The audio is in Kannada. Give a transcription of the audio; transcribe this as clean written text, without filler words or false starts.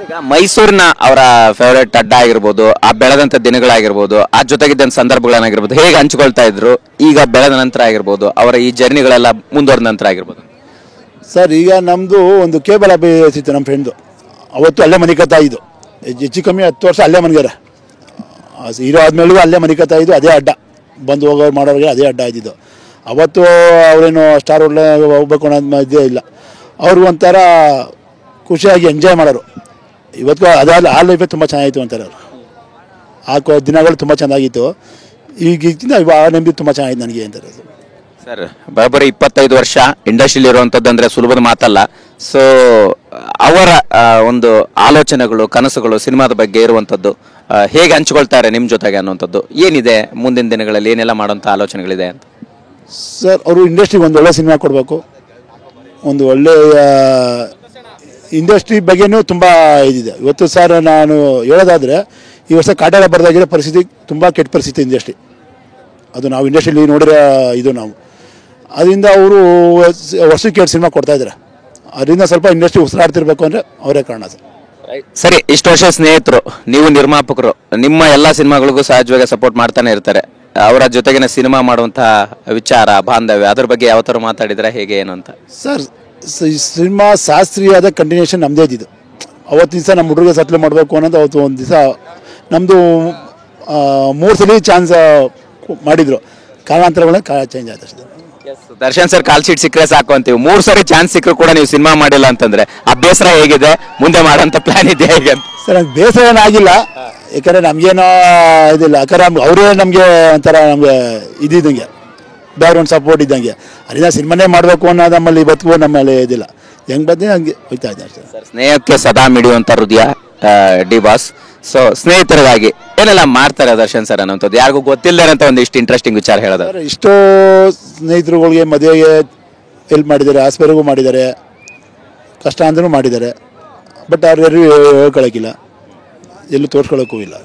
ಈಗ ಮೈಸೂರಿನ ಅವರ ಫೇವರೇಟ್ ಅಡ್ಡ ಆಗಿರ್ಬೋದು, ಆ ಬೆಳೆದಂತ ದಿನಗಳಾಗಿರ್ಬೋದು, ಆ ಜೊತೆಗಿದ್ದಂತ ಸಂದರ್ಭಗಳನ್ನಾಗಿರ್ಬೋದು, ಹೇಗೆ ಹಂಚ್ಕೊಳ್ತಾ ಇದ್ರು ಈಗ ಬೆಳೆದ ನಂತರ ಆಗಿರ್ಬೋದು, ಅವರ ಈ ಜರ್ನಿಗಳೆಲ್ಲ ಮುಂದುವರೆದ ನಂತರ ಆಗಿರ್ಬೋದು? ಸರ್, ಈಗ ನಮ್ಮದು ಒಂದು ಕೇಬಲ್ ಆಫೀಸ್ ಇತ್ತು ನಮ್ಮ ಫ್ರೆಂಡ್ದು. ಅವತ್ತು ಅಲ್ಲೇ ಮನೆ ಕತ್ತಾ ಇದ್ದು, ಹೆಚ್ಚು ಕಮ್ಮಿ 10 ವರ್ಷ ಅಲ್ಲೇ ಮನೆಗಾರೆ. ಹೀರೋ ಆದಮೇಲೂ ಅಲ್ಲೇ ಮನೆ ಕತ್ತಾ ಇದ್ದು, ಅದೇ ಅಡ್ಡ. ಬಂದು ಹೋಗೋರು ಮಾಡೋರಿಗೆ ಅದೇ ಅಡ್ಡ ಇದ್ದಿದ್ದು. ಅವತ್ತು ಅವರೇನು ಸ್ಟಾರ್ ಹೋಟ್ಲ ಹೋಗ್ಬೇಕು ಅನ್ನೋದು ಇದೇ ಇಲ್ಲ. ಅವ್ರಿಗೆ ಒಂಥರ ಖುಷಿಯಾಗಿ ಎಂಜಾಯ್ ಮಾಡೋರು. ಇವತ್ತು ಅದಾದ ಆ ಲೈಫೇ ತುಂಬ ಚೆನ್ನಾಗಿತ್ತು ಅಂತಾರೆ ಅವರು. ಆ ದಿನಗಳು ತುಂಬ ಚೆನ್ನಾಗಿತ್ತು. ಈಗಿಂತ ಆ ನೆಮ್ಮದಿ ತುಂಬ ಚೆನ್ನಾಗಿತ್ತು ನನಗೆ ಅಂತಾರೆ. ಸರ್, ಬರೋಬ್ಬರಿ 25 ವರ್ಷ ಇಂಡಸ್ಟ್ರಿಯಲ್ಲಿ ಇರುವಂಥದ್ದು ಅಂದರೆ ಸುಲಭದ ಮಾತಲ್ಲ. ಸೊ ಅವರ ಒಂದು ಆಲೋಚನೆಗಳು, ಕನಸುಗಳು ಸಿನಿಮಾದ ಬಗ್ಗೆ ಇರುವಂಥದ್ದು ಹೇಗೆ ಹಂಚ್ಕೊಳ್ತಾರೆ ನಿಮ್ಮ ಜೊತೆಗೆ ಅನ್ನುವಂಥದ್ದು ಏನಿದೆ? ಮುಂದಿನ ದಿನಗಳಲ್ಲಿ ಏನೆಲ್ಲ ಮಾಡೋಂಥ ಆಲೋಚನೆಗಳಿದೆ ಅಂತ? ಸರ್, ಅವರು ಇಂಡಸ್ಟ್ರಿಗೆ ಒಂದು ಒಳ್ಳೆ ಸಿನಿಮಾ ಕೊಡಬೇಕು. ಒಂದು ಒಳ್ಳೆಯ ಇಂಡಸ್ಟ್ರಿ ಬಗ್ಗೆನೂ ತುಂಬ ಇದಿದೆ. ಇವತ್ತು ಸರ್ ನಾನು ಹೇಳೋದಾದರೆ, ಈ ವರ್ಷ ಕಾಟೇರ ಬರೆದಾಗಿರೋ ಪರಿಸ್ಥಿತಿ ತುಂಬ ಕೆಟ್ಟ ಪರಿಸ್ಥಿತಿ ಇಂಡಸ್ಟ್ರಿ. ಅದು ನಾವು ಇಂಡಸ್ಟ್ರಿಯಲ್ಲಿ ನೋಡಿರೋ ಇದು ನಾವು. ಅದರಿಂದ ಅವರು ವರ್ಷಕ್ಕೆ 2 ಸಿನಿಮಾ ಕೊಡ್ತಾಯಿದ್ದಾರೆ. ಅದರಿಂದ ಸ್ವಲ್ಪ ಇಂಡಸ್ಟ್ರಿ ಉಸಿರಾಡ್ತಿರ್ಬೇಕು ಅಂದರೆ ಅವರೇ ಕಾರಣ ಸರ್. ಸರಿ, ಇಷ್ಟು ವರ್ಷ ಸ್ನೇಹಿತರು, ನೀವು ನಿರ್ಮಾಪಕರು, ನಿಮ್ಮ ಎಲ್ಲ ಸಿನಿಮಾಗಳಿಗೂ ಸಹಜವಾಗಿ ಸಪೋರ್ಟ್ ಮಾಡ್ತಾನೆ ಇರ್ತಾರೆ. ಅವರ ಜೊತೆಗಿನ ಸಿನಿಮಾ ಮಾಡುವಂತಹ ವಿಚಾರ, ಬಾಂಧವ್ಯ, ಅದ್ರ ಬಗ್ಗೆ ಯಾವ ಥರ ಮಾತಾಡಿದ್ರೆ ಹೇಗೆ ಏನು ಅಂತ? ಸರ್, ಸಿನಿಮಾ ಶಾಸ್ತ್ರೀಯದ ಕಂಟಿನ್ಯೂಷನ್ ನಮ್ಮದೇ ಇದ್ದಿದ್ದು. ಅವತ್ತು ದಿವಸ ನಮ್ಮ ಹುಡುಗರಿಗೆ ಸೆಟ್ಲ್ ಮಾಡಬೇಕು ಅನ್ನೋದು ಅವತ್ತು ಒಂದು ದಿವಸ ನಮ್ಮದು 3 ಸಲ ಚಾನ್ಸ್ ಮಾಡಿದರು. ಕಾರಣಾಂತರಗಳನ್ನ ಚೇಂಜ್ ಆಯ್ತು ಅಷ್ಟೇ. ದರ್ಶನ್ ಸರ್ ಕಾಲ್ ಶೀಟ್ ಸಿಕ್ಕರೆ ಸಾಕು ಅಂತೀವಿ. 3 ಸರಿ ಚಾನ್ಸ್ ಸಿಕ್ಕರು ಕೂಡ ನೀವು ಸಿನಿಮಾ ಮಾಡಿಲ್ಲ ಅಂತಂದ್ರೆ ಆ ಬೇಸರ ಹೇಗಿದೆ? ಮುಂದೆ ಮಾಡೋಂಥ ಪ್ಲಾನ್ ಇದೆ ಹೇಗೆ? ಸರ್, ನಂಗೆ ಬೇಸರ ಏನಾಗಿಲ್ಲ. ಯಾಕಂದರೆ ನಮಗೇನೋ ಇದಿಲ್ಲ. ಯಾಕಂದ್ರೆ ಅವರೇ ನಮಗೆ ಒಂಥರ ನಮಗೆ ಇದ್ದಿದ್ದಂಗೆ, ಬ್ಯಾಕ್ಗ್ರೌಂಡ್ ಸಪೋರ್ಟ್ ಇದ್ದಂಗೆ. ಅದರಿಂದ ಸಿನಿಮಾನೇ ಮಾಡಬೇಕು ಅನ್ನೋದು ನಮ್ಮಲ್ಲಿ ಇವತ್ತಿಗೂ ನಮ್ಮಲ್ಲಿ ಇದಿಲ್ಲ. ಹೆಂಗೆ ಬಂದು ಹಂಗೆ ಹೋಗ್ತಾ ಇದ್ದಾರೆ ಸರ್. ಸ್ನೇಹಕ್ಕೆ ಸದಾ ಮಿಡಿಯುವಂಥ ಹೃದಯ ಡಿ ಬಾಸ್. ಸೊ ಸ್ನೇಹಿತರಿಗಾಗಿ ಏನೆಲ್ಲ ಮಾಡ್ತಾರೆ ದರ್ಶನ್ ಸರ್ ಅನ್ನೋಂಥದ್ದು ಯಾರಿಗೂ ಗೊತ್ತಿಲ್ಲದೆ ಅಂತ ಒಂದಿಷ್ಟು ಇಂಟ್ರೆಸ್ಟಿಂಗ್ ವಿಚಾರ ಹೇಳೋದು. ಇಷ್ಟೋ ಸ್ನೇಹಿತರುಗಳಿಗೆ ಮದುವೆಗೆ ಹೆಲ್ಪ್ ಮಾಡಿದ್ದಾರೆ, ಆಸ್ಪತ್ರೆಗೂ ಮಾಡಿದ್ದಾರೆ, ಕಷ್ಟ ಅಂದ್ರೂ ಮಾಡಿದ್ದಾರೆ. ಬಟ್ ಅವ್ರು ಹೇಳ್ಕೊಳಕ್ಕಿಲ್ಲ, ಎಲ್ಲೂ ತೋರಿಸ್ಕೊಳ್ಳೋಕ್ಕೂ ಇಲ್ಲ.